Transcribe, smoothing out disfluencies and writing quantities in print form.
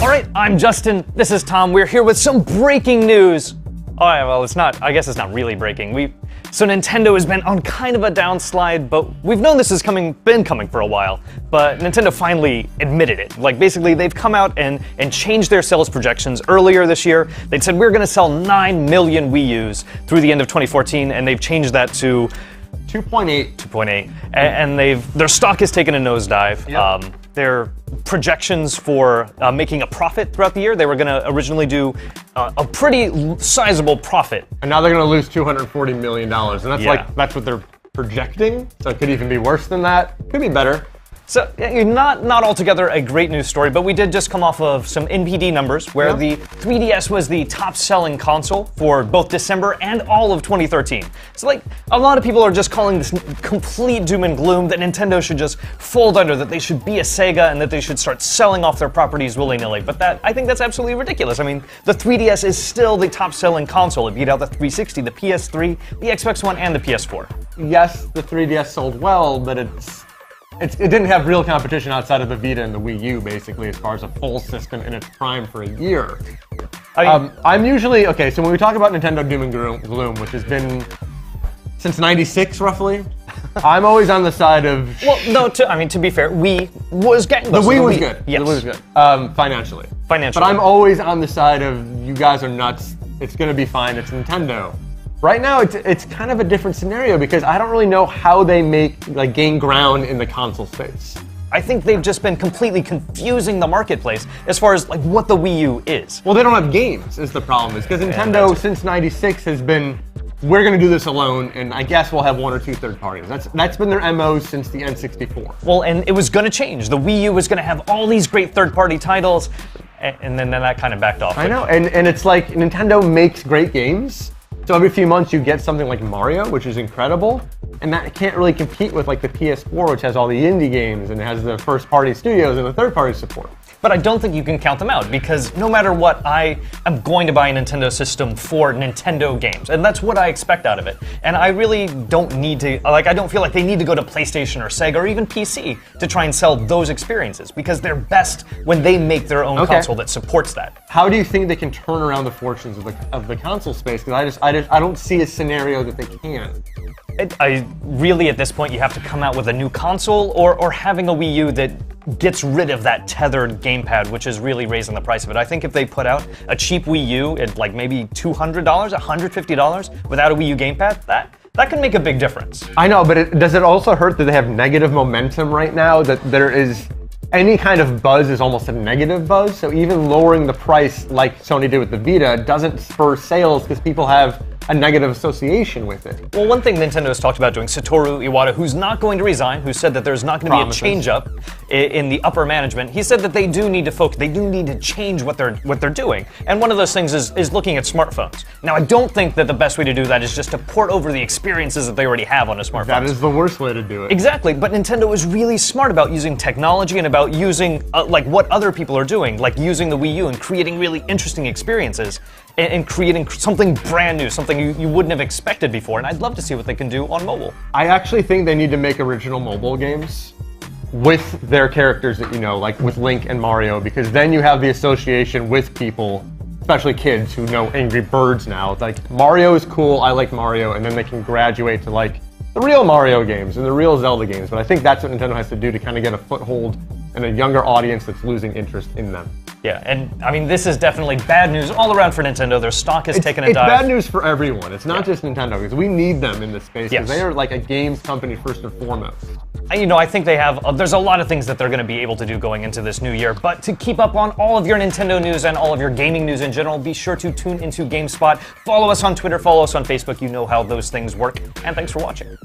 All right, I'm Justin. This is Tom. We're here with some breaking news. Oh, yeah, well, it's not. I guess it's not really breaking. So Nintendo has been on kind of a downslide, but we've known this has been coming for a while. But Nintendo finally admitted it. Like, basically, they've come out and changed their sales projections earlier this year. They said we're going to sell 9 million Wii U's through the end of 2014, and they've changed that to 2.8. 2.8, and their stock has taken a nosedive. Yep. Their projections for making a profit throughout the year, they were going to originally do a pretty sizable profit. And now they're going to lose $240 million, and that's what they're projecting. So it could even be worse than that. Could be better. So not altogether a great news story, but we did just come off of some NPD numbers where the 3DS was the top-selling console for both December and all of 2013. So like a lot of people are just calling this complete doom and gloom that Nintendo should just fold under, that they should be a Sega and that they should start selling off their properties willy-nilly. But I think that's absolutely ridiculous. I mean, the 3DS is still the top-selling console. It beat out the 360, the PS3, the Xbox One, and the PS4. Yes, the 3DS sold well, but it didn't have real competition outside of the Vita and the Wii U, basically, as far as a full system in its prime for a year. I'm usually, okay, so when we talk about Nintendo doom and gloom, which has been since '96, roughly, I'm always on the side of... Well, no, to be fair, Wii was getting... The Wii was good. Yes. The Wii was good, financially. But I'm always on the side of, you guys are nuts, it's gonna be fine, it's Nintendo. Right now, it's kind of a different scenario because I don't really know how they gain ground in the console space. I think they've just been completely confusing the marketplace as far as what the Wii U is. Well, they don't have games is the problem, because Nintendo since '96 has been, we're gonna do this alone, and I guess we'll have one or two third parties. That's been their MO since the N64. Well, and it was gonna change. The Wii U was gonna have all these great third party titles, and then that kind of backed off. I know, and it's like Nintendo makes great games. So every few months you get something like Mario, which is incredible, and that can't really compete with the PS4, which has all the indie games and it has the first-party studios and the third-party support. But I don't think you can count them out, because no matter what, I am going to buy a Nintendo system for Nintendo games, and that's what I expect out of it. And I really don't need to, I don't feel like they need to go to PlayStation or Sega or even PC to try and sell those experiences, because they're best when they make their own console that supports that. How do you think they can turn around the fortunes of the console space? Because I don't see a scenario that they can. Really, at this point, you have to come out with a new console or having a Wii U that gets rid of that tethered gamepad, which is really raising the price of it. I think if they put out a cheap Wii U at maybe $200, $150 without a Wii U gamepad, that can make a big difference. I know, but does it also hurt that they have negative momentum right now? That there is any kind of buzz is almost a negative buzz. So even lowering the price like Sony did with the Vita doesn't spur sales because people have a negative association with it. Well, one thing Nintendo has talked about doing, Satoru Iwata, who's not going to resign, who said that there's not going to be a change-up in the upper management, he said that they do need to focus, they do need to change what they're doing. And one of those things is looking at smartphones. Now, I don't think that the best way to do that is just to port over the experiences that they already have on a smartphone. That is the worst way to do it. Exactly, but Nintendo is really smart about using technology and about using what other people are doing, like using the Wii U and creating really interesting experiences and creating something brand new, something you wouldn't have expected before, and I'd love to see what they can do on mobile. I actually think they need to make original mobile games with their characters that you know, like with Link and Mario, because then you have the association with people, especially kids who know Angry Birds now. It's like, Mario is cool, I like Mario, and then they can graduate to the real Mario games and the real Zelda games, but I think that's what Nintendo has to do to kind of get a foothold in a younger audience that's losing interest in them. Yeah, and I mean, this is definitely bad news all around for Nintendo. Their stock has taken a dive. It's bad news for everyone. It's not just Nintendo, because we need them in this space, because they are like a games company first and foremost. I think they have, there's a lot of things that they're going to be able to do going into this new year, but to keep up on all of your Nintendo news and all of your gaming news in general, be sure to tune into GameSpot. Follow us on Twitter, follow us on Facebook. You know how those things work, and thanks for watching.